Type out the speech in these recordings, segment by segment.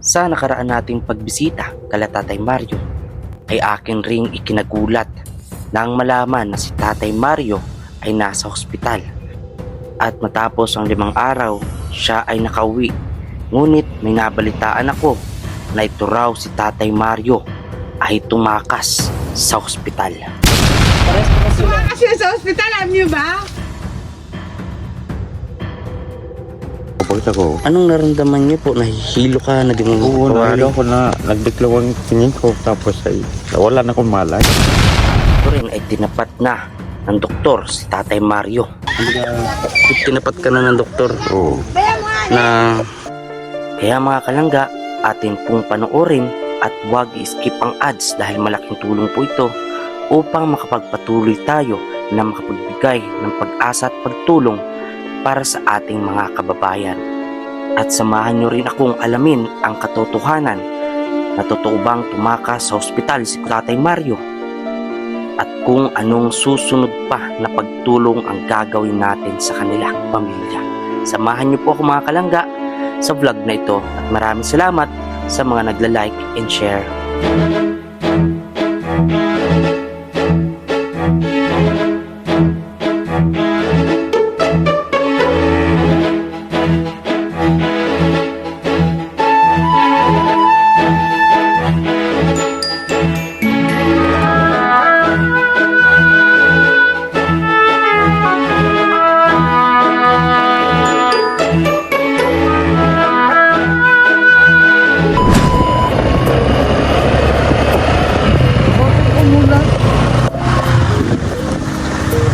Sa nakaraan nating pagbisita kala Tatay Mario ay akin ring ikinagulat nang malaman na si Tatay Mario ay nasa ospital. At matapos ang 5 araw, siya ay nakauwi. Ngunit may nabalitaan ako na ito raw si Tatay Mario ay tumakas sa ospital. Tumakas siya sa ospital, alam niyo ba? Pagkita ko. Anong naramdaman niyo po? Nahihilo ka na di mo Oo, mapawari? nahilo ko na nagdiklaw ang tingin ko tapos ay wala na akong malay. Ito rin ay tinapat na ng doktor si Tatay Mario. Tinapat ka na ng doktor Oo. na kaya mga kalangga, atin pong panoorin at huwag i-skip ang ads dahil malaking tulong po ito upang makapagpatuloy tayo na makapagbigay ng pag-asa at pagtulong para sa ating mga kababayan. At samahan nyo rin akong alamin ang katotohanan na totoo bang tumakas sa ospital si Tatay Mario at kung anong susunod pa na pagtulong ang gagawin natin sa kanilang pamilya. Samahan nyo po ako mga kalangga sa vlog na ito at maraming salamat sa mga nagla-like and share.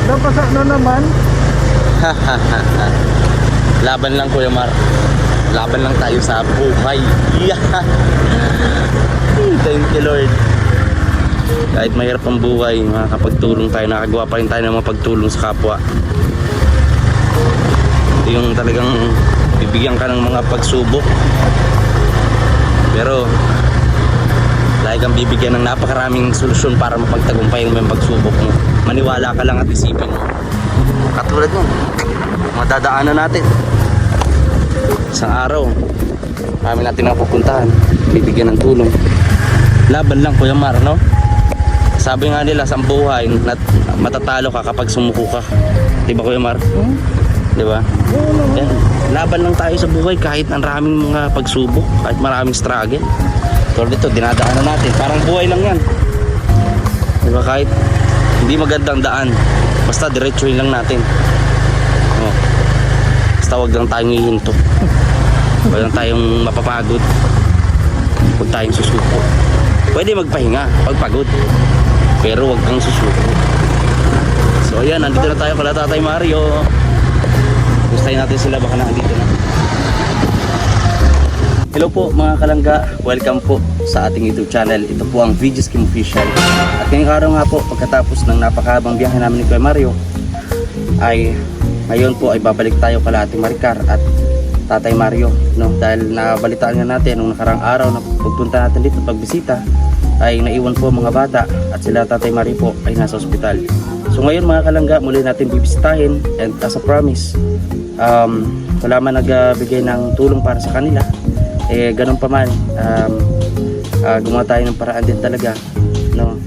Napasa na naman. Laban lang Kuya Mar. Laban lang tayo sa buhay. Yeah. Thank you Lord. Kahit mahirap ang buhay, makakapagtulong tayo, nakagawa pa rin tayo ng mga pagtulong sa kapwa. Ito yung talagang bibigyan ka ng mga pagsubok. Pero lagi kang bibigyan ng napakaraming solusyon para mapagtagumpayan mo yung pagsubok mo. Maniwala ka lang at isipin mo. Katulad mo, madadaanan natin. Isang araw, kami natin ang pupuntahan, bibigyan ng tulong. Laban lang Kuya Mar, no? Sabi nga nila sa buhay, matatalo ka kapag sumuko ka. Diba Kuya Mar? Diba? Yan. Laban lang tayo sa buhay kahit ang maraming mga pagsubok, kahit maraming struggle. Tulad dito, dinadaanan natin. Parang buhay lang yan. Diba? Kahit hindi magandang daan, basta diretsuhin lang natin. Oh. Basta wag lang tayong hihinto. Wag lang tayong mapapagod. Huwag tayong susuko. Pwede magpahinga pag pagod, pero wag kang susuko. So ayan, nandito na tayo kala Tatay Mario. Gustahin natin sila, baka nandito na. Hello po mga kalangga, welcome po sa ating YouTube channel. Ito po ang VJ Skim Official. At ngayong araw nga po, pagkatapos ng napakahabang biyahe namin ni Kuya Mario, ay ngayon po ay babalik tayo kala Ate Maricar at Tatay Mario, no? Dahil nabalitaan nga natin nung nakarang araw na pagpunta natin dito pagbisita ay naiwan po mga bata at sila Tatay Mario po ay nasa ospital. So ngayon mga kalangga, muli natin bibisitahin, and as a promise, wala man nagbigay ng tulong para sa kanila, ganun pa man, gumawa tayo ng paraan din talaga, no,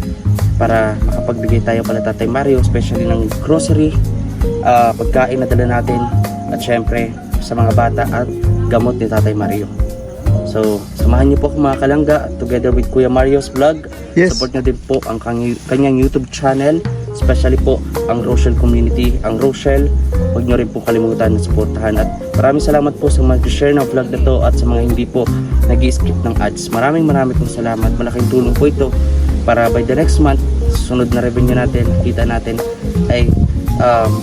para makapagbigay tayo kala Tatay Mario, especially ng grocery, pagkain na dala natin, at syempre sa mga bata at gamot ni Tatay Mario. So samahan niyo po ako mga kalangga, together with Kuya Mario's vlog. Yes. Support niyo din po ang kanyang YouTube channel, especially po ang Rochelle community, ang Rochelle. Huwag nyo rin po kalimutan na supportahan, at maraming salamat po sa mag-share ng vlog na to at sa mga hindi po nag-skip ng ads. Maraming pong salamat. Malaking tulong po ito para by the next month, susunod na revenue natin, kita natin ay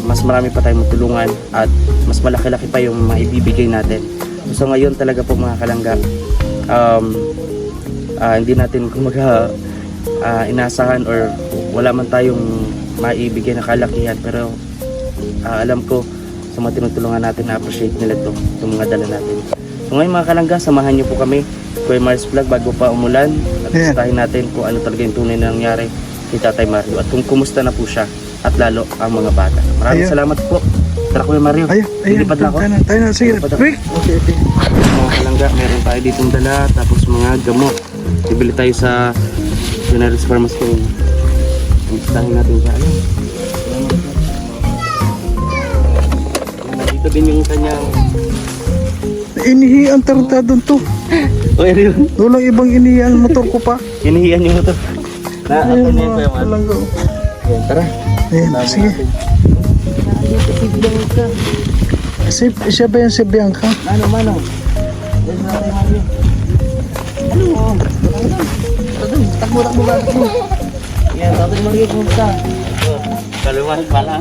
mas marami pa tayong matulungan at mas malaki-laki pa yung maibibigay natin. So ngayon talaga po mga kalangga, hindi natin kumaga inasahan or wala man tayong maibigay na kalakihan, pero alam ko sa mga tinutulungan natin na appreciate nila itong mga dala natin. So ngayon mga kalangga, samahan niyo po kami Kuya Mars Vlog bago pa umulan at gustahin natin kung ano talaga yung tunay na nangyari kay Tatay Mario at kung kumusta na po siya at lalo ang mga bata. Maraming salamat po. Tara Kuya Mario, lilipad na ako. Tayo na, sige. Lilipad ako. Quick. Okay. Mga kalangga, meron tayo tayo ditong dala, tapos mga gamot. Bibili tayo sa General's Pharmacy. Istahin natin siya. Dito din yung kanyang... Inihian tarantadon to. O, yun. Walang ibang inihian motor ko pa. Hinihiyan yung motor. Ayan niya yung kuya man. Talaga. Tara. Ayan, sige. Siya ba yan si Bianca? Ano? Yes, natin Mario. Takbo ba? Yan, natin Mario, kumusta? Kaliwan pala.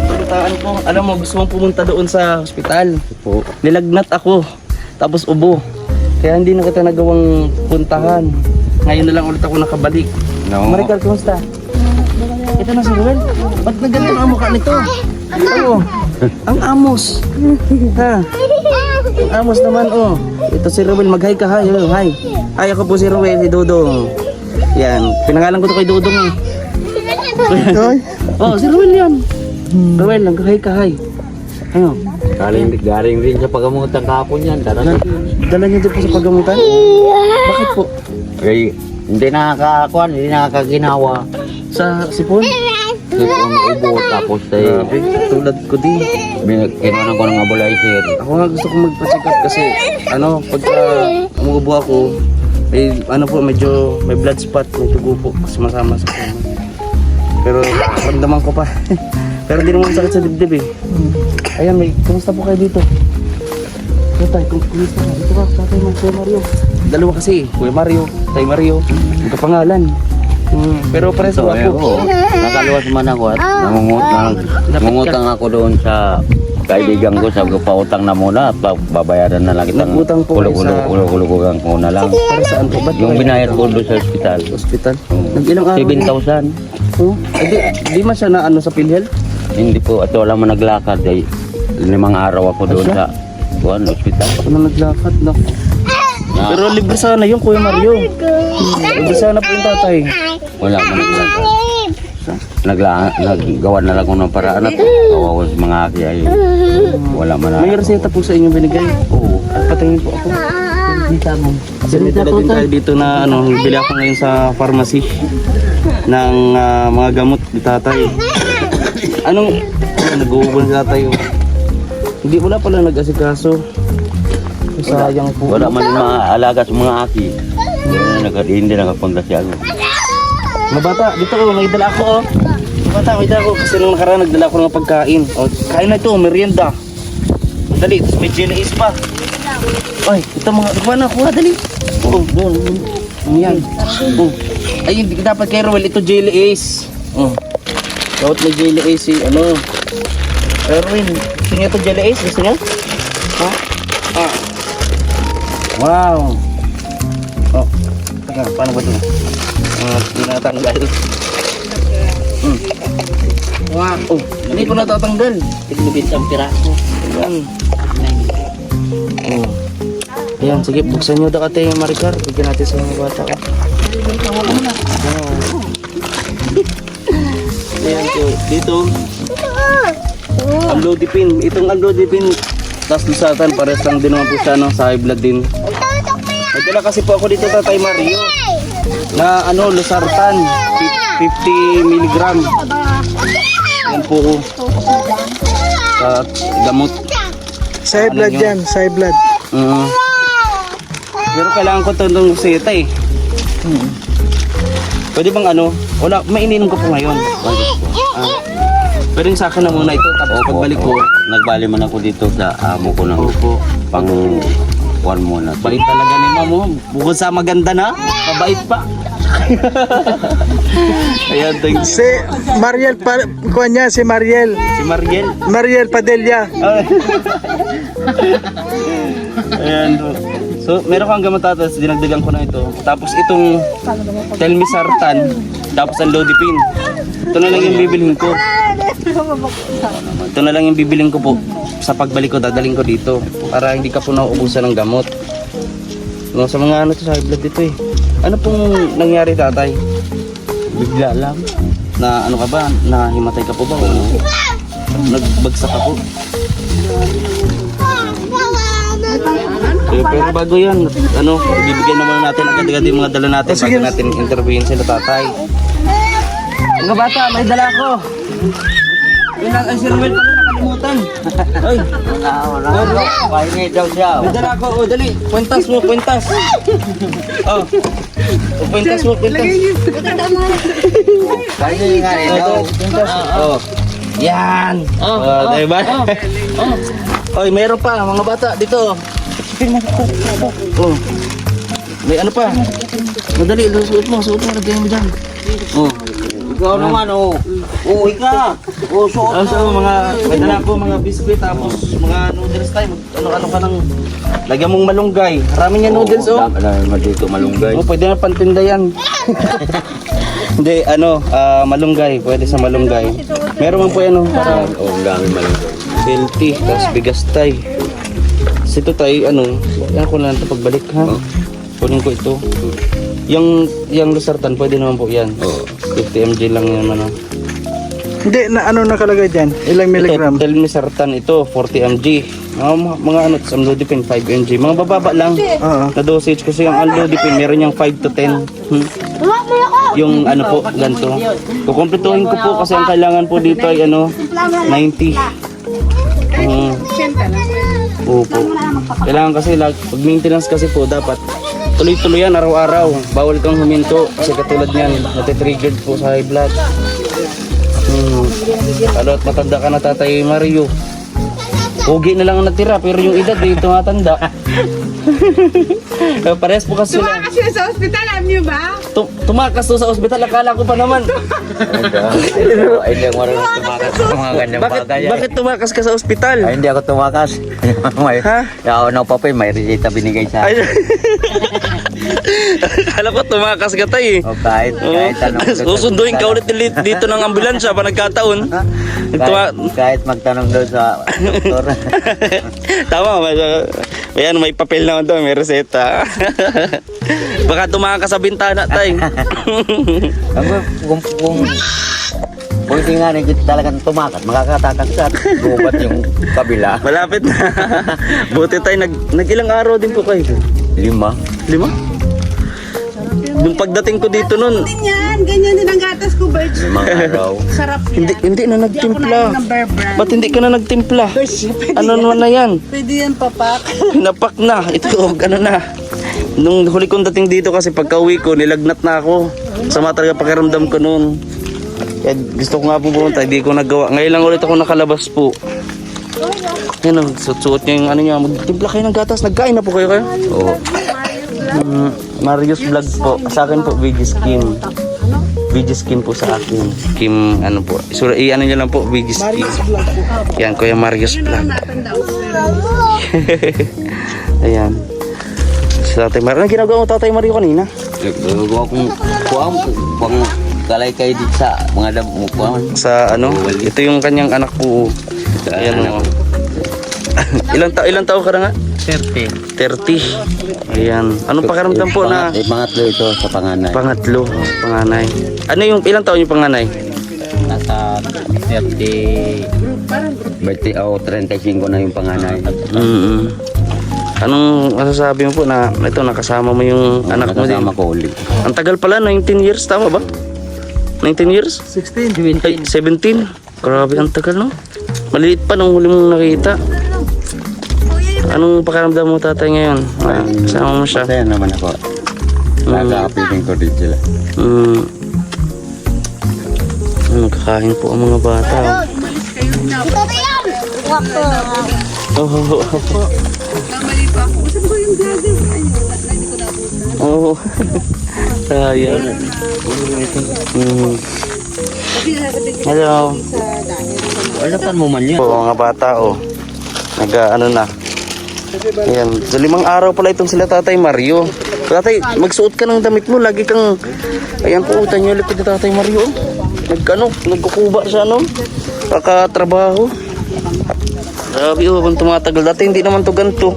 Pagkataan ko, alam mo, gusto mong pumunta doon sa hospital. Nilagnat ako, tapos ubo. Kaya hindi na kita nagawang puntahan. Ngayon na lang ulit ako nakabalik. No. Maricar, kumusta? Ito na si Ruel. Ba't na ganyan ang mukha nito? Oo. Ang amos. Ha? Ang amos naman, oh. Ito si Ruel. Mag-hi ka, hi. Oh, hi. Hi, ako po si Ruel, si Dudong. Yan. Pinangalan ko to kay Dudong, eh. Ay, Oh, si Ruel yan. Ruel, nag-hi ka, hi. Ano? galing rin sa pagamutan kahapon yan. Dala niyo din po sa paggamutan? Bakit po? Ay, hindi nakakakuan, hindi nakakaginawa. Sa sipon? Sipon ubo, tapos Grabe, tulad ko din. kinunan ko ng abulizer. Ako nga gusto kong magpa-check up kasi pagka umuubo ako, medyo may blood spot, may tugo po sumasama sa puno. Pero ramdaman ko pa. Pero di naman sakit sa dibdib eh. Ayan, kumusta po kayo dito? Tatay, kumusta ka? Dito ka, tatay mo, Kuya Mario. Dalawa kasi, Kuya Mario, Tay Mario, magkapangalan. Pero pares ko ako. Nakaluwas man ako at nangungutang ako doon sa kaibigan ko. Sabi ko, pautang na muna at babayaran na lang kitang Nagutang po kayo sa- kulog-kulogan ko na lang. Para saan po? Ba't Yung binayad ko doon sa ospital. hospital? Nag-ilang araw? 7,000. Oh, di man siya na sa PhilHealth? Hindi po, at wala mo naglakad. 5 araw ako doon sa ospital. Ako na naglakad, no? Pero libre sana yung Kuya Mario. Libre sana po yung tatay. Wala mo naglakad. Naggawa na lang ako ng paraan at kawawa sa mga aki ay wala man May reseta po sa inyo binigay. Oo. At patingin po ako. Kasi may dala din tayo dito na bili ako ngayon sa pharmacy ng mga gamot ni tatay. Nag-uubon si tatay. Oh. Hindi, wala pala nag-asikaso. Sayang po. Wala man yung mga alaga sa mga aki. Hindi nakapunta siya. Mga bata, dito ko, may dala ako oh. Mga bata, may dala ako kasi nung nakaraan nagdala ako ng pagkain. Oh, kain na ito, merienda. Dali, tapos may jelly is pa. Ay, ito mga, kuha na, kuha, dali. Oh, doon. Yan. Oh. Ay, hindi dapat kay Roel, ito jelly ace. Oh. Dapat may jelly ace, Erwin, gusto niya ito jelly ace? Gusto niya? Ha? Ah. Wow. Oh, teka, paano ba ito? Tinatanggal. Wow. Oh, hindi ko natatanggal. Tiglubit ang piraso. Ayan. Oh. Ayan, sige, buksan nyo daw ate Maricar. Bigyan natin sa mga bata ko. Ayan, so, dito. Amlodipine. Itong amlodipine, tas lusatan, pares lang din naman po siya, no? Sa high blood din. Nagdala kasi po ako dito, Tatay Mario, na losartan, 50 mg. Yan po, sa gamot. Sa blood yan, sa blood. Pero kailangan ko ito nung seta eh. Pwede bang wala, maininom ko po ngayon. Pwede sa akin na muna ito, tapos pagbalik ko, Nagbali man ako dito sa amo ko ng pang one muna. bait talaga ni Mamo. Bukod sa maganda na, mabait pa. Ayan, thanks. Si Mariel, kuha niya, si Mariel. Si Mariel. Mariel Padilla. Ayan. So, meron kang gamot tatas, dinagdagan ko na ito. Tapos itong telmisartan, tapos ang lodipine. Ito na lang yung bibilhin ko. Ito na lang yung bibilhin ko po. Sa pagbalik ko, dadaling ko dito. Para hindi ka po nauubusan ng gamot. No, sa mga sa high blood dito eh. Ano pong nangyari, tatay? Bigla lang. Na ka ba? Na himatay ka po ba? O nagbagsak ako? Pero bago yan, ibibigay naman natin agad-agad yung mga dala natin bago natin interviewin sila tatay. Mga bata, may dala ko. Ay, si Romel pala nakalimutan. Ay, Wala. Pahingi daw siya. may dala ko. O, dali. Kwentas mo, kwentas. Oh. O, kwentas mo, kwentas. Pahingi nga rin daw. Oh. Yan. Oh, diba? Oy, meron pa mga bata dito. Oh. May ano pa? Madali, suot mo, lagyan mo dyan. Oh. Ikaw naman, oh. Uwi ka. Oh, suot So, may dala ko mga biskuit tapos mga noodles tayo. Ano ka nang lagyan mong malunggay. Marami niya noodles oh. Alam dito malunggay. Oh, pwede na pantinda yan. Hindi, malunggay. Pwede sa malunggay. Meron man po yan para Oh, ang dami malunggay. healthy. Tapos bigas tayo. Kasi ito tayo, yan ko lang ito pagbalik ha. Kunin ko ito. Yung Losartan, pwede naman po yan. 50 mg lang yan Hindi, na ano nakalagay dyan? Ilang milligram? Ito, Telmisartan ito, 40 mg. Mga Amlodipine, 5 mg. Mga bababa lang Oo. na dosage kasi yung Amlodipine, meron yung 5 to 10. Yung po, ganito. Kukumpletuhin ko po kasi ang kailangan po dito ay 90. Opo. Kailangan kasi, pag maintenance kasi po, dapat tuloy-tuloy yan araw-araw. Bawal kang huminto kasi katulad niyan, natitriggered po sa high blood. Lalo at matanda ka na Tatay Mario. Pogi na lang ang natira pero yung edad dito matanda. Parehas po kasi sila. Tumakas siya sa ospital, alam niyo ba? Tumakas to sa ospital, akala ko pa naman. Ay, hindi ako marunong tumakas sa mga ganyang bagay. Bakit tumakas ka sa ospital? Ay, hindi ako tumakas. May, Ha? Yaon pa may resita binigay sa akin. Akala ko tumakas ka tayo. O kahit anong... Susunduin ka ulit dito ng ambulansya pa nagkataon. Kahit magtanong doon sa doktor. Tama, may papel naman doon, may reseta. Baka tumakas sa bintana tayo. Kung pwede nga rin kita talagang tumakas, makakatakas ka at gubat yung kabila. Malapit na. Buti tayo, nag-ilang araw din po kayo. 5. 5? Nung pagdating ko dito nun, Ganyan din ang gatas ko, Birch. 5 araw. Sarap yan. hindi na nagtimpla. ng bear brand. Ba't hindi ka na nagtimpla? Ano naman na yan? Pwede yan, papak. Pinapak na. Ito, na. Nung huli kong dating dito kasi pagka uwi ko, nilagnat na ako. Sama talaga pakiramdam ko noon. Kaya gusto ko nga po pumunta, hindi ko nagawa. Ngayon lang ulit ako nakalabas po. Yan o, suot niya yung niya. Magtimpla kayo ng gatas. Nagkain na po kayo kayo? Oo. Marius Vlog po. Sa akin po, VG Skin. VG Skin po sa akin. Kim, po. Niyo lang po, VG Skin. Yan, Kuya Marius Vlog. Ayan. Sa Tatay Mario. Anong ginagawa mo Tatay Mario kanina? Nagagawa kong kuwang pang kalay kayo dito sa mga damo kuwang. Sa ito yung kanyang anak po. Ayan o. Ilang taon ka na nga? 30. 30. Ayan. Anong pakiramdam po na Pangatlo ito sa panganay. panganay? Ano yung ilang taon yung panganay? Nasa 30. 35 na yung panganay. Anong masasabi mo po na ito nakasama mo yung anak mo din? Nakasama ko ulit. Ang tagal pala, 19 years, tama ba? 19 years? 16. Ay, 17. Grabe, ang tagal, no? Maliit pa nung huli mong nakita. Anong pakiramdam mo tatay ngayon? Kasama mo siya. Masaya naman ako. Nag-aapiling ko din sila. Kakain po ang mga bata. Oh. Namali pa ako. Saan ko yung vlogger? Ayun, hindi ko nabutan. Oh. Sayang. Hello. Wala pa mo man yan. Po mga bata na. Ayan, so 5 araw pala itong sila Tatay Mario. Tatay, magsuot ka ng damit mo, lagi kang ayan po, utan niyo ulit ito Tatay Mario. Nagkukuba siya kakatrabaho. Grabe habang tumatagal. Dati hindi naman to ganito.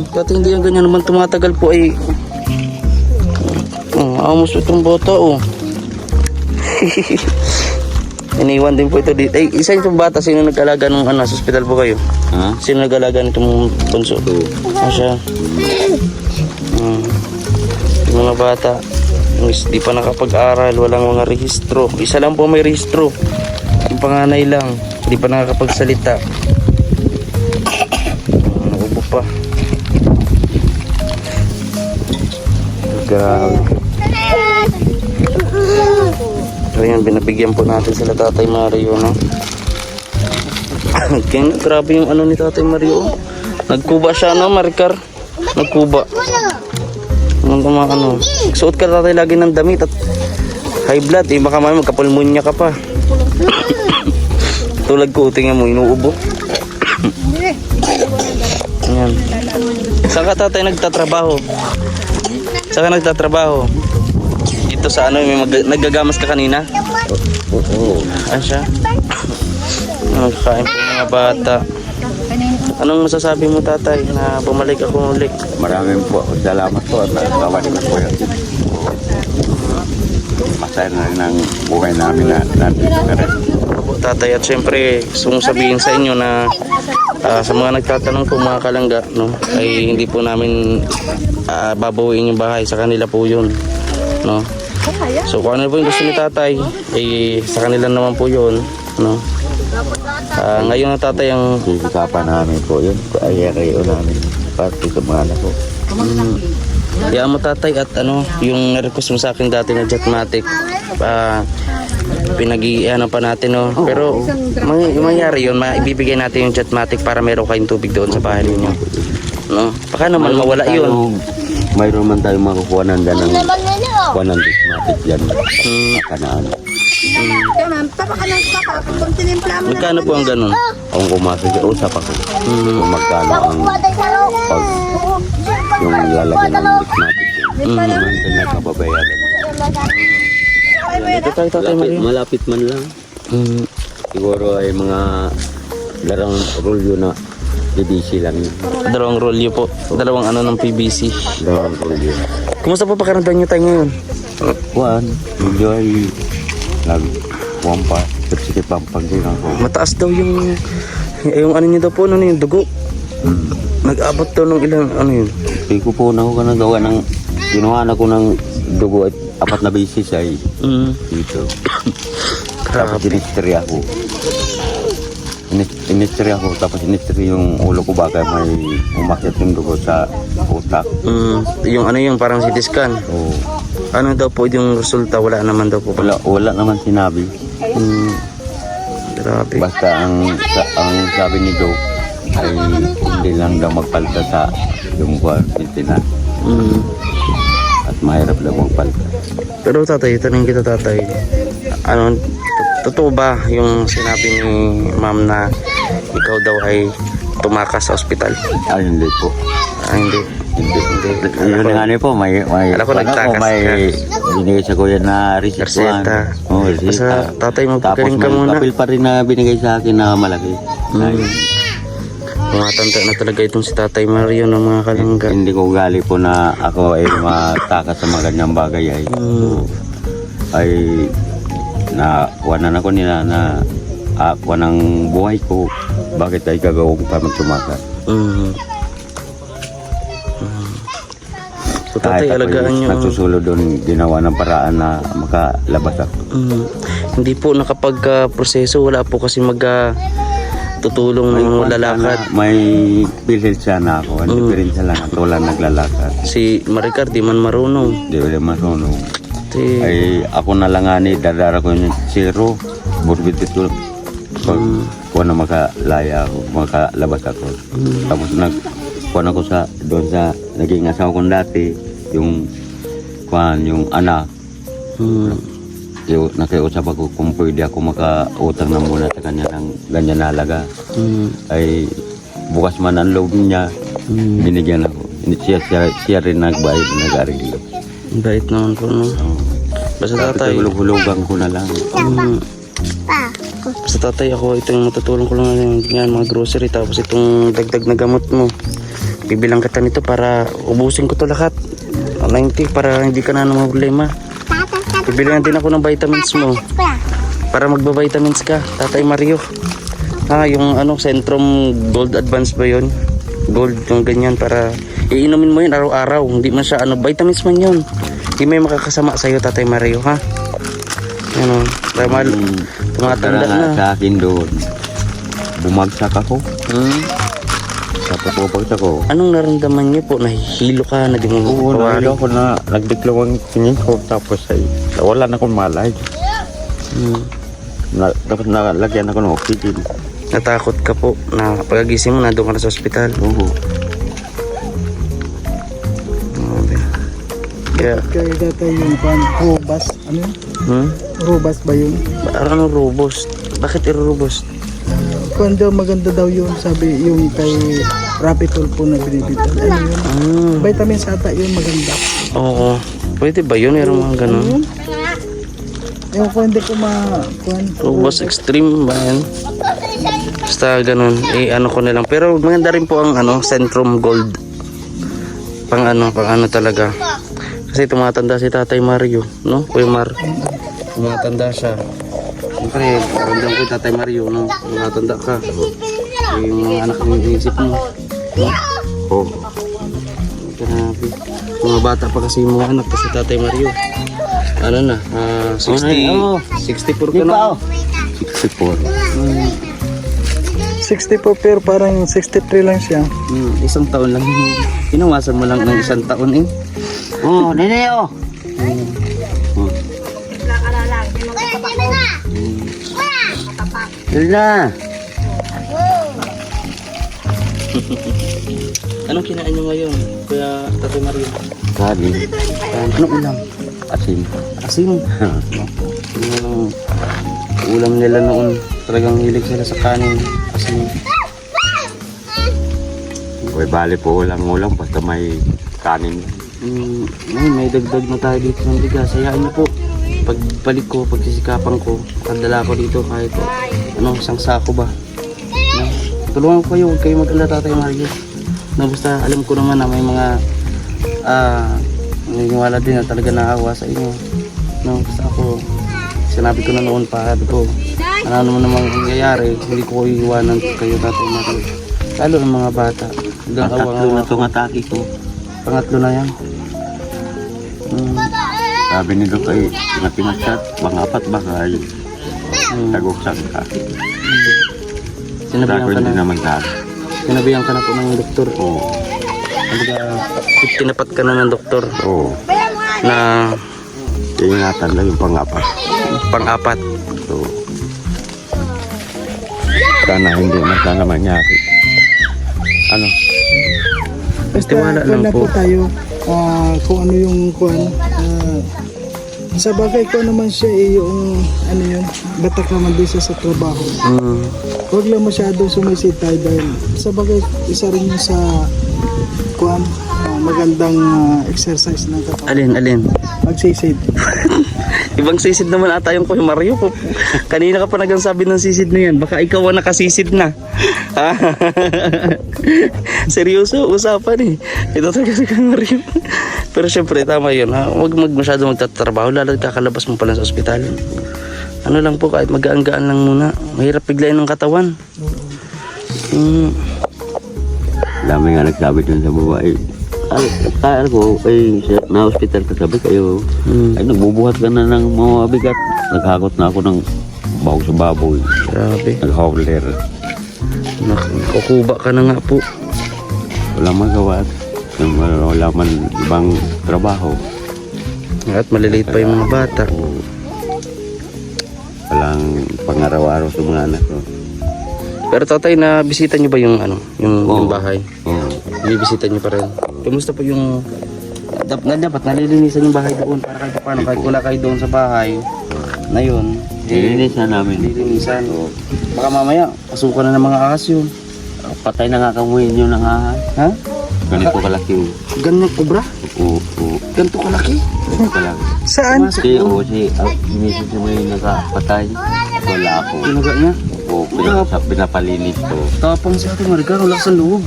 Dati hindi yan ganyan naman tumatagal po ay amos itong bata Iniwan din po ito dito. Eh, isa itong bata, sino nag-alaga nung sa ospital po kayo? Ha? Sino nag-alaga nitong bunso? Ito. Siya. Yung mga bata, di pa nakapag-aral, walang mga rehistro. Isa lang po may rehistro. Ang panganay lang, di pa nakakapagsalita. Naubo pa. Grabe. So yan, binabigyan po natin sila Tatay Mario, no? Kaya grabe yung ni Tatay Mario. Nagkuba siya, no, Maricar? Nagkuba. Suot ka tatay lagi ng damit at high blood, eh baka may magkapulmonya ka pa. Tulad ko, tingnan mo, inuubo. Ayan. Saan ka tatay nagtatrabaho? Saan ka nagtatrabaho? Dito sa may naggagamas ka kanina? Oo. Ano siya? Nagkain po mga bata. Anong masasabi mo tatay na bumalik ako ulit? Maraming po salamat po at nakakawalik ko yun. Masaya na rin ang buhay namin na nandito na rin. Tatay, at syempre gusto kong sabihin sa inyo na sa mga nagtatanong po mga kalangga, no, ay hindi po namin babawiin yung bahay, sa kanila po yun, no. So kung ano po yung gusto ni tatay, eh sa kanila naman po yun, no. Ngayon na tatay ang Sisikapan namin po yun. Ayarayo namin pati sa mga anak ko. Kaya mo tatay, at yung na-request mo sa akin dati na Jetmatic, pinag-iano pa natin, no. Pero mangyari yun, maibibigay natin yung Jetmatic para meron kayong tubig doon sa bahay ninyo, no. Baka naman mawala yun. Mayroon man tayong makukuha ng ganang kuha ng Jetmatic dyan. Kanaan. Magkano po ang ganun? Kung kumasig, usap ako. Kung magkano ang pag yung lalagyan ng Jetmatic yun. Naman din nakababayaran. Ito tayo tatay Mario. Malapit man lang. Siguro ay mga larang rolyo na PVC lang yun. Dalawang rolyo po. Dalawang ng PVC. Larang rolyo. Kumusta po pakiramdam nyo tayo ngayon? Juan, medyo ay nag-1 pa. Sige pang pagdin ako. Mataas daw yung nyo daw po, yung dugo. Nag-abot daw ng ilang, yun. Hindi ko po na ako nagawa ng, ginawa na ko ng dugo at 4 na bisis ay dito. Tapos inistri ako. Inistri ako, tapos inistri yung ulo ko, baka may umakyat yung dugo sa utak. Yung parang CT scan. Oo. Ano daw po yung resulta? Wala naman daw po. Wala naman sinabi. Grabe. Basta ang sabi ni Doc ay hindi lang daw magpalta sa yung quarantine at mahirap daw magpalta. Pero tatay, tanong kita tatay. Totoo ba yung sinabi ni ma'am na ikaw daw ay tumakas sa ospital? Ay, hindi po. Hindi. Yun nga po, may Alam ko nagtakas may binigay sa kuya na Reseta. Oo, reseta. Basta tatay, Tapos magpagaling ka may muna. papel pa rin na binigay sa akin na malaki. Tumatanda na talaga itong si Tatay Mario ng mga kalangga. Hindi ko gali po na ako ay matakas sa mga ganyang bagay ay ay nakuhanan ako nila na ako ng buhay ko. Bakit ay gagawin pa magtumakas? So tatay, alagaan nyo. Nagsusulod doon, ginawa ng paraan na makalabas ako. Hindi po nakapag-proseso, wala po kasi tutulong ng lalakad. May pilhil siya na ako, hindi pa rin siya lang at wala naglalakad. Si Maricar, di man marunong. Di wala marunong. Ay ako na lang ani, dadara ko yung zero, burbit ito. Kung na makalaya ako, makalabas ako. Tapos kuha ako doon sa naging asawa kong dati, yung anak. Nakiusap ako kung pwede ako makautang na muna sa kanya ng ganyan na halaga. Ay bukas man ang loob niya, binigyan ako. Siya rin nagbayad, nag-ariglo. Bait naman po, no? Basta tatay, hulog-hulugan ko na lang. Basta tatay, ako ito yung matutulong ko lang yan, mga grocery, tapos itong dagdag na gamot mo. Bibilang kita nito para ubusin ko to lahat. 90 para hindi ka na ng problema. Bibilang din ako ng vitamins mo. para magba-vitamins ka, Tatay Mario. Yung Centrum Gold Advance ba yun? Gold, yung ganyan, para iinumin mo yun araw-araw. Hindi man siya, vitamins man yun. Hindi may makakasama sa'yo, Tatay Mario, ha? Para tumatanda na. Sa akin doon, bumagsak ako. Tapos bumagsak ako. Anong naramdaman niyo po? Nahihilo ka, Oo, naging nahilo ako na nagdiklaw ang tingin ko. Tapos ay wala na akong malay. Tapos nalagyan ako ng oxygen. Natakot ka po na pagkagising mo, nandun ka na sa ospital. Oo. Kaya, Kaya dati yung robust, ano yun? Robust ba yun? anong robust? Bakit robust? Kuwan maganda daw yun, sabi yung kay Rapitol po na binibitan. Ano yun? Vitamins ata yun maganda. Oo. Pwede ba yun? Meron mga ganun? Ewan ko, hindi ko Robust Extreme ba yan? Basta ganun. Ko na lang. Pero maganda rin po ang Centrum Gold. Pang talaga. Kasi tumatanda si Tatay Mario, no? Kuya Mar. Tumatanda siya. Siyempre, ramdam ko Tatay Mario, no? Tumatanda ka. Yung mga anak ng inisip mo. No? Oo. Grabe. Mga bata pa kasi yung mga anak kasi Tatay Mario. 64 ka na. 64. 64 pero parang 63 lang siya. Isang taon lang. Inawasan mo lang ng isang taon eh. Oo, nene oh. Yun. Anong kinain nyo ngayon, Kuya Tatay Mario? Kanin. Anong ulam? Asin. Asin. Yung ulam nila noon, talagang hilig sila sa kanin. Asin. Uy, bali po walang ulam basta may kanin. May dagdag na tayo dito ng bigas. Hayaan niyo po. Pagbalik ko, pagsisikapan ko, kadala ko dito kahit isang sako ba. Tulungan ko kayo, huwag kayo mag-alala, Tatay Mario. Basta alam ko naman na may mga naniniwala din na talaga naawa sa inyo. Basta ako, sinabi ko na noon pa, ano naman namang nangyayari, hindi ko iiwanan kayo, Tatay Mario. Lalo ang mga bata. Tatlo na itong atake ko. Pangatlo na yan. Sabi ni Doc ay pinagchat, mga apat ba kayo? Taguksak ka. Sinabihan Dako ka hindi na, naman ka. sinabihan ka na po ng doktor. Oo. Tinapat ka na ng doktor Oo. na Iingatan lang yung pang-apat. pang-apat. So, sana hindi na mangyari. Ano? Basta Tiwala lang wala po. po tayo kung ano yung sa bagay ko naman siya yung yun, batak naman din siya sa trabaho. Huwag lang masyadong sumisitay dahil sa bagay isa rin yung sa magandang exercise ng katawan. Alin? Magsisid. Ibang sisid naman ata yung Kuya Mario. Kanina ka pa nagsasabi ng sisid na yan. Baka ikaw ang nakasisid na. Seryoso, usapan eh. Ito talaga si Kuya Mario. Pero syempre, tama yun. Huwag masyado magtatrabaho. Lalo kakalabas mo pala sa ospital. Ano lang po, kahit mag-gaan lang muna. Mahirap biglayin ng katawan. Dami nga nagsabi dun sa babae. Kaya ko, na-hospital ka sabi kayo. Ay, nagbubuhat ka na ng mga bigat. Naghakot na ako ng baho sa baboy. Grabe. Nag-howler. Kukuba ka na nga po. Wala magawa. Wala man ibang trabaho. At maliliit pa yung mga bata. Walang pangaraw-araw sa mga anak ko. Pero tatay, na bisita niyo ba yung yung bahay? Oo. Bibisita niyo pa rin. Kumusta po yung dapat nalilinisan yung bahay doon para kahit paano, kahit wala kayo doon sa bahay na yun, Nilinisan namin. nililinisan. Baka mamaya pasukan na ng mga ahas yun. Patay na nga kamuhin yun ng ahas. Ha? Ganito kalaki. Ganyan kubra? Oo. Ganito kalaki? Ganito kalaki. Saan? Si misis mo yung nakapatay. Wala ako. Tinaga niya? Oo, pinapalinis ko. Tapang sa ating marigar, wala sa loob.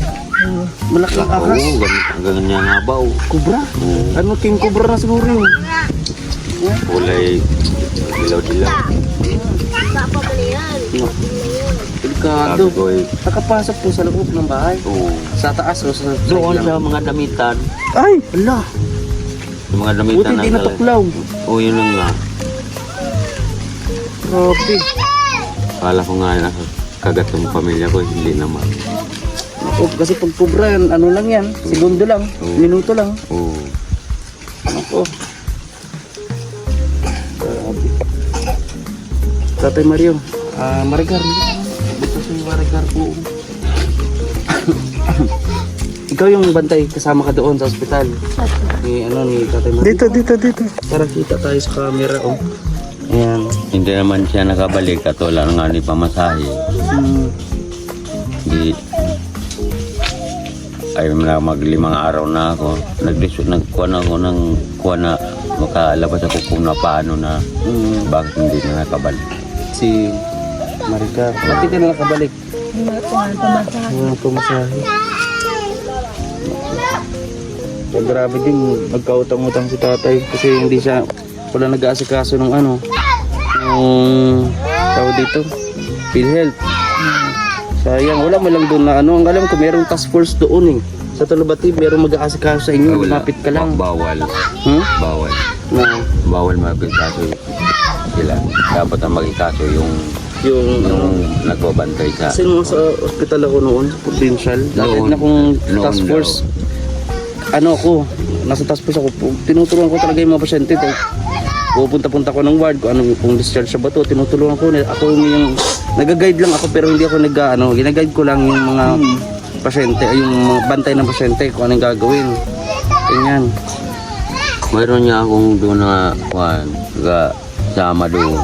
Malaking ahas. Oo, ganyan nga ba? Kubra? Oo. Ano king kubra na siguro yun? Kulay dilaw-dilaw. Mario. Delikado. Sabi ko eh, Nakapasok po sa loob ng bahay. oo. Sa taas o sa Doon side sa lang? mga damitan. Ay, ala. Yung mga Buti damitan hindi ng natuklaw. Oo, yun lang nga. Grabe. Kala ko nga nakagat yung pamilya ko, hindi naman. Naku, kasi pag kubra yan, ano lang yan, segundo lang, Oo. minuto lang. Oo. Ako. Grabe. Tatay Mario, Maricar. Buto si Maricar po. Ikaw yung bantay, kasama ka doon sa ospital. Ni Tatay Mario. Dito. Para kita tayo sa camera, oh. Ayan. Hindi naman siya nakabalik at wala nga ni pamasahe. Hindi. Ay na maglimang araw na ako. Nagkuha na ako ng kuha na makalabas ako kung na paano na bakit hindi na nakabalik. Si Maricar. Pati ka na nakabalik. Walang pumasahe. So, grabe din, magkautang-utang si tatay kasi hindi siya, wala nag-aasikaso ng ano, ng tawag dito, PhilHealth. Sayang, wala mo lang doon na ano, ang alam ko merong task force doon eh. Sa Talabati, merong mag-aasikaso sa inyo, lumapit ka lang. Bawal. Bawal. Na, Bawal magkaso sila. Dapat ang magkaso yung yung nagbabantay sa... kasi nung sa ospital ako noon, provincial, dati Noon. na akong Noon task daw. force. Ano ako, nasa task force ako, tinutulungan ko talaga yung mga pasyente. Pupunta-punta ko ng ward, kung discharge sa bato, tinutulungan ko. Ako yung, nag-guide lang ako pero hindi ako ginaguide ko lang yung mga pasyente, yung mga bantay ng pasyente, kung anong gagawin. Ganyan. Mayroon niya akong doon na sama doon.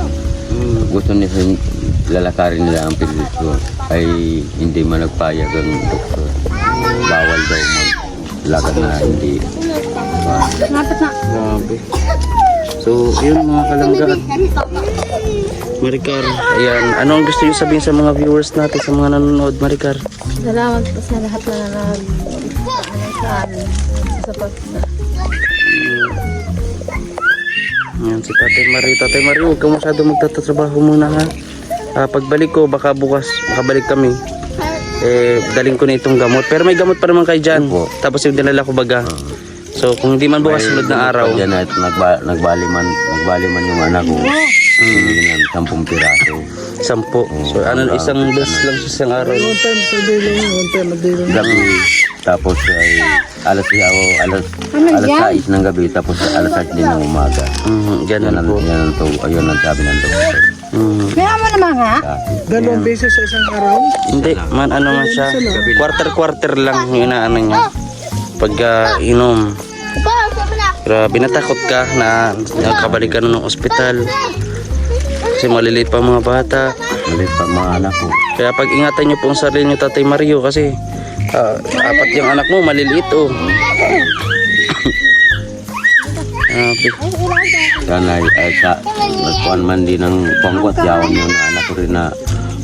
Gusto niya lalakarin nila ang perisyon ay hindi man nagpayag ang doktor. Bawal daw maglakad na hindi. Grabe. So, yun mga kalanggaan. Maricar, ayan. Ano ang gusto nyo sabihin sa mga viewers natin, sa mga nanonood, Maricar? Salamat po sa lahat na sa amin. Sa Ayan, si Tatay Mario. Tatay Mario, huwag ka masyado magtatrabaho muna ha. Pagbalik ko, baka bukas, makabalik kami. Daling ko na itong gamot. Pero may gamot pa naman kayo dyan. Opo. Tapos yung dinala ko baga. So, kung hindi man bukas sunod na araw. Diyan at nagbaliman yung anak ko. Yan, 10 piraso. 10. So, isang beses lang sa isang araw. One time per day lang yun. One time a day lang. Gabi. Tapos ay alas 6 ng gabi. Tapos alas 6 din ng umaga. Ganun po. Ayun ang sabi ng doktor. Kaya mo naman ha? Dalawang beses sa isang araw. Hindi, man ano man siya. Quarter-quarter lang yung inaano niya. Pagka inom. Grabe, natakot ka na nakabalik ka na ng ospital. Kasi maliliit pa mga bata. Malit pa mga anak ko. Kaya pag-ingatan niyo po ang sarili niyo, Tatay Mario, kasi 4 yung anak mo, maliliit oh. Sana ay nagkuhan man din ng pangkot yawon yung anak ko rin na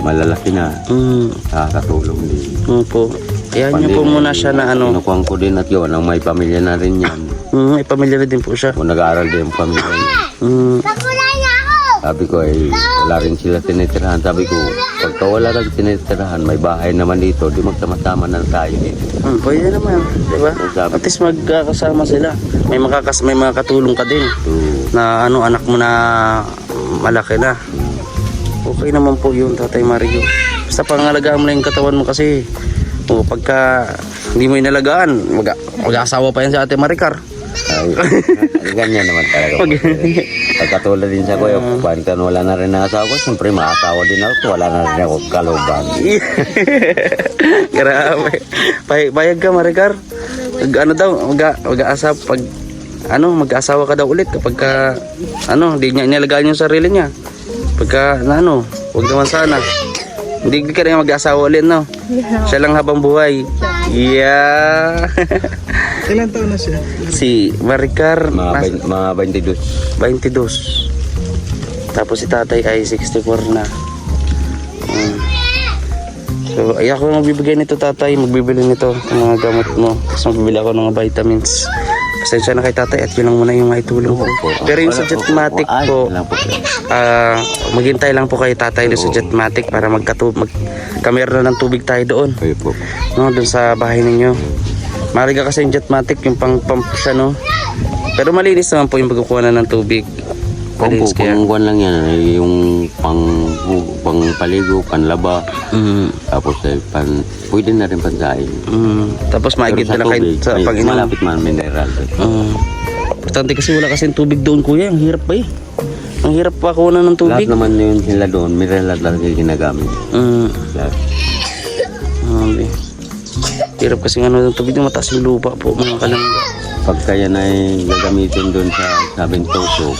malalaki na. Nakakatulong din. Po. Kaya niyo po muna siya na ano. Kinukuhan ko din at yun, ang may pamilya na rin yan. May pamilya na din po siya. Kung nag-aaral din yung pamilya niya. Sabi ko ay wala rin sila tinitirahan. Sabi ko, pagka wala rin tinitirahan, may bahay naman dito, di magsama-sama na tayo dito. Pwede naman, di ba? At least magkakasama sila. May mga katulong ka din. Na anak mo na malaki na. Okay naman po yun, Tatay Mario. Basta pangalagaan mo lang yung katawan mo kasi pagka hindi mo inalagaan, mag-aasawa pa yan si Ate Maricar. Ay, ganyan naman talaga. Pagkatulad din sa kuya, pagka wala na rin ang asawa ko, siyempre maasawa din ako, wala na rin ako kalubang. Grabe. Bayag ka, Maricar. Mag-aasawa ka daw ulit kapag hindi niya inalagaan yung sarili niya. Pagka huwag naman sana. Hindi ka rin mag-asawa ulit, no? Siya lang habang buhay. Yeah. Ilan taon na siya? Si Maricar, Mga 22. 22. Tapos si tatay ay 64 na. So, ay ako magbibigay nito, tatay. Magbibili nito ng mga gamot mo. Tapos magbibili ako ng mga vitamins. Pasensya na kay tatay at yun lang muna yung maitulong ko. Pero yung sa Jetmatic po, maghintay lang po kay tatay doon sa Jetmatic para kamera na ng tubig tayo doon. Kayo po. No, doon sa bahay ninyo. Mahalaga kasi yung Jetmatic, yung pang-pump siya, no? Pero malinis naman po yung pagkukuha na ng tubig. Malinis kaya. Pang lang yan, yung pang paligo, panlaba, tapos pwede na rin pansain. Tapos maigit na lang kayo sa pag-inom. Malapit man mineral. Importante kasi wala kasing tubig doon, kuya. Ang hirap pa eh. Ang hirap pa kuha ng Lahat tubig. naman yun sila doon, mineral lang yung ginagamit. Lahat. Hirap kasi ng tubig na mataas yung lupa po, mga kalangga. Pagka yan ay gagamitin doon sa sabing toso,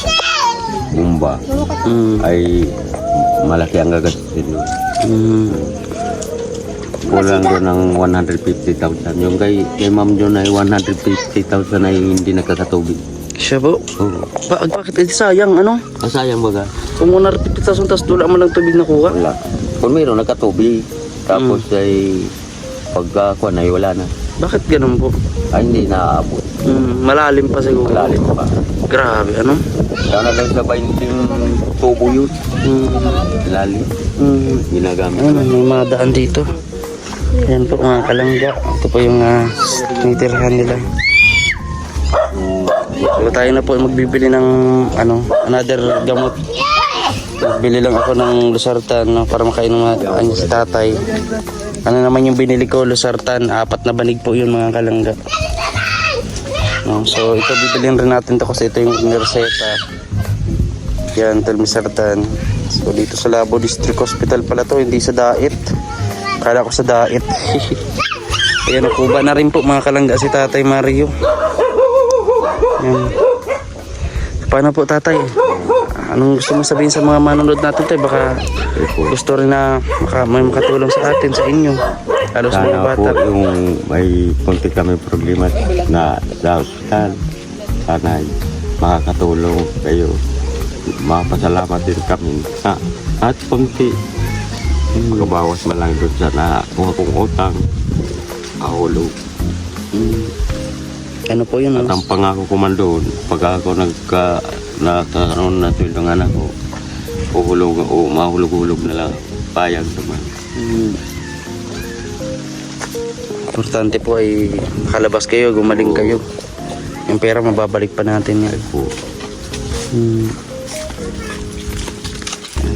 bumba, ay malaki ang gagastusin doon. Kulang doon ng 150,000. Yung kay ma'am doon ay 150,000 ay hindi nakakatubig. Siya po? Oo. Bakit? Eh, sayang, ano? Masayang baga. Kung 150,000 tapos wala mo ng tubig na kuha. Wala. Kung mayroon nakatubig, tapos ay pagkakuha na ay wala na. Bakit ganun po? Ay hindi naaabot. Malalim pa siguro. Malalim pa. Grabe, ano? Sana lang sa 20 tubo yun. Lalim. Ginagamit. Ayun, may mga daan dito. Ayan po mga kalangga. Ito po yung tinitirhan nila. So tayo na po magbibili ng another gamot. Bili lang ako ng Losartan, no, para makainom si tatay. Ano naman yung binili ko, Losartan, 4 na banig po yun mga kalangga. No, so ito bibilin rin natin to kasi ito yung reseta. Yan, Telmisartan. So dito sa Labo District Hospital pala to, hindi sa Dait. Kala ko sa Dait. Ayan, nakuba na rin po mga kalangga si Tatay Mario. Yan. Paano po tatay? Anong gusto mo sabihin sa mga manonood natin tayo? Baka gusto rin na may makatulong sa atin, sa inyo. Lalo sa mga Sana bata. po yung may konti kami problema na sa hospital. Sana ay makakatulong kayo. Mapasalamat din kami. At konti, magabawas man lang doon sa nakuha kong utang. Ahulog. Ano po yun? At ang pangako ko man doon, pag ako nagkakaroon na tulong anak ko, mahulog-hulog na lang. Payag naman. Importante po ay makalabas kayo, gumaling kayo. Yung pera mababalik pa natin yan. Po.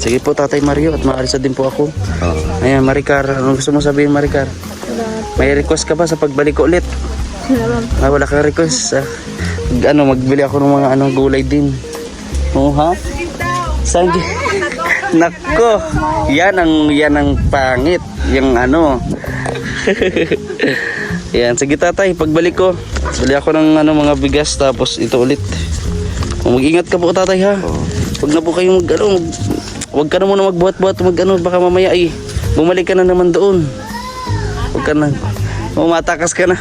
Sige po Tatay Mario at maalis na din po ako. Ah, Ayan Maricar, anong gusto mo sabihin Maricar? May request ka ba sa pagbalik ko ulit? Wala kang request. Magbili ako ng mga gulay din. Oo ha? Sanji. Nako. Yan ang pangit. Yung Yan, sige tatay, pagbalik ko, bili ako ng mga bigas tapos ito ulit. Mag-ingat ka po tatay ha. Huwag na po kayong huwag ka na muna magbuhat-buhat baka mamaya bumalik ka na naman doon. Huwag ka na. Matakas ka na.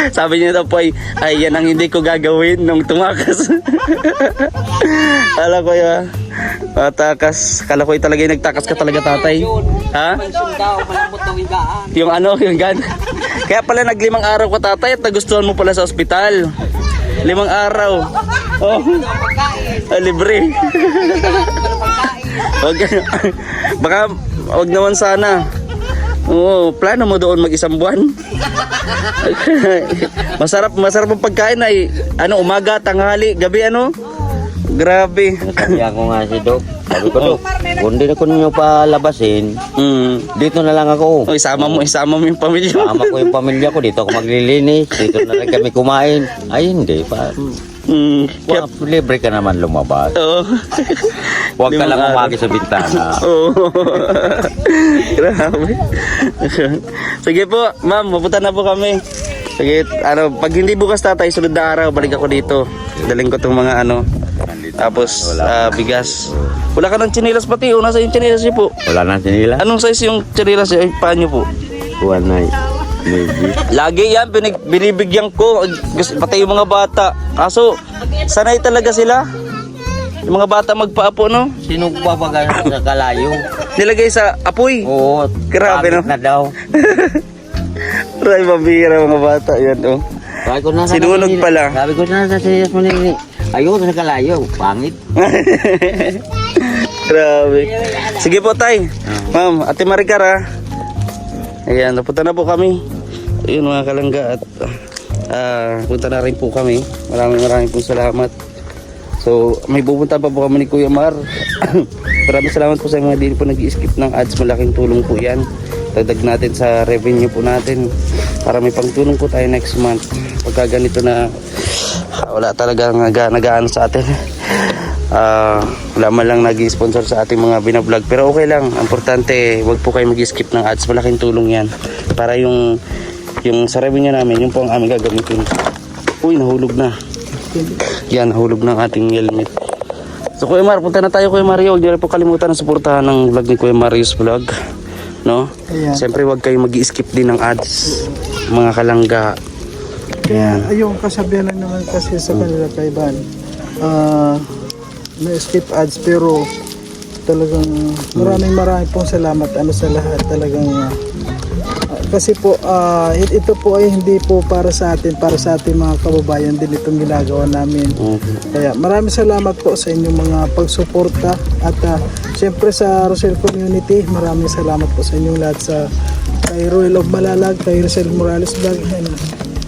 Sabi niya daw po ay yan ang hindi ko gagawin nung tumakas. Kala ko matakas. Kala ko talaga yung nagtakas ka talaga tatay. Ha? Yung yung gan. Kaya pala nag5 araw ka tatay at nagustuhan mo pala sa ospital. 5 araw. Oh. Libre. Baka wag naman sana. Oo, plano mo doon mag-1 buwan. masarap ang pagkain ay umaga, tanghali, gabi Grabe. kaya ako nga si Dok. Sabi ko, Dok, kung di na ko ninyo palabasin, dito na lang ako. Isama mo yung pamilya mo. Sama ko yung pamilya ko, dito ako maglilinis, dito na lang kami kumain. Ay, hindi pa. Kaya, Libre ka naman lumabas. oo. Huwag ka lang umagi sa bintana. Oo. Grabe. Sige po, ma'am, mapunta na po kami. Sige, pag hindi bukas tatay, sunod na araw, balik ako dito. Daling ko tong mga tapos bigas. Wala ka ng tsinelas pati, nasa yung tsinelas niyo po. Wala na sinila. Anong size yung tsinelas niyo? Ay, paano po? Kuwan na maybe. Lagi yan, binibigyan ko, pati yung mga bata. Kaso, sanay talaga sila. Yung mga bata magpaapo, no? Sino pa ba sa kalayo? Nilagay sa apoy. Oo, Grabe, no? pangit na daw. Maray, mabihira mga bata. Yan, oh. Sabi ko na sa Sinunog kanila- pala. Sabi ko na sa serious mo nini. Ayoko sa kalayo. Pangit. Grabe. Sige po, tay. Ma'am, Ate Maricar, ha. Ayan, napunta na po kami. Ayun, mga kalangga. At punta na rin po kami. Maraming pong salamat. So, may pupunta pa po kami ni Kuya Mar. Maraming salamat po sa mga din po nag-i-skip ng ads. Malaking tulong po yan. Dagdag natin sa revenue po natin. Para may pangtulong po tayo next month. Pagka ganito na wala talaga nag-aano sa atin. Wala man lang nag-sponsor sa ating mga binablog. Pero okay lang. Importante, wag po kayo mag-skip ng ads. Malaking tulong yan. Para yung sa revenue namin, yung po ang aming gagamitin. Uy, nahulog na. Yan, nahulog ng ating helmet. So Kuya Mar, punta na tayo Kuya Mario. Huwag niyo rin po kalimutan na suportahan ng vlog ni Kuya Mario's vlog. No? Ayan. Siyempre huwag kayo mag-skip din ng ads. Mga kalangga. Ayan. Ayun, kasabihan lang naman kasi sa kanila kaiban. May skip ads pero talagang maraming pong salamat sa lahat talagang kasi po ito po ay hindi po para sa atin, para sa ating mga kababayan din itong ginagawa namin. Kaya maraming salamat po sa inyong mga pagsuporta at siyempre sa Rosel Community, maraming salamat po sa inyong lahat, sa kay Royal of Malalag, kay Rosel Morales Vlog.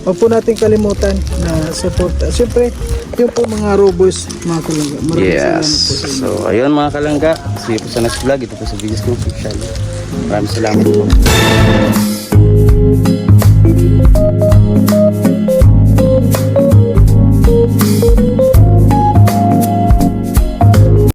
Huwag po natin kalimutan na support. Siyempre, yung po mga Roboys, mga kalangga. Maraming salamat po sa inyo. So, ayun mga kalangga. See you po sa next vlog. Ito po sa Videos Official. Maraming salamat po.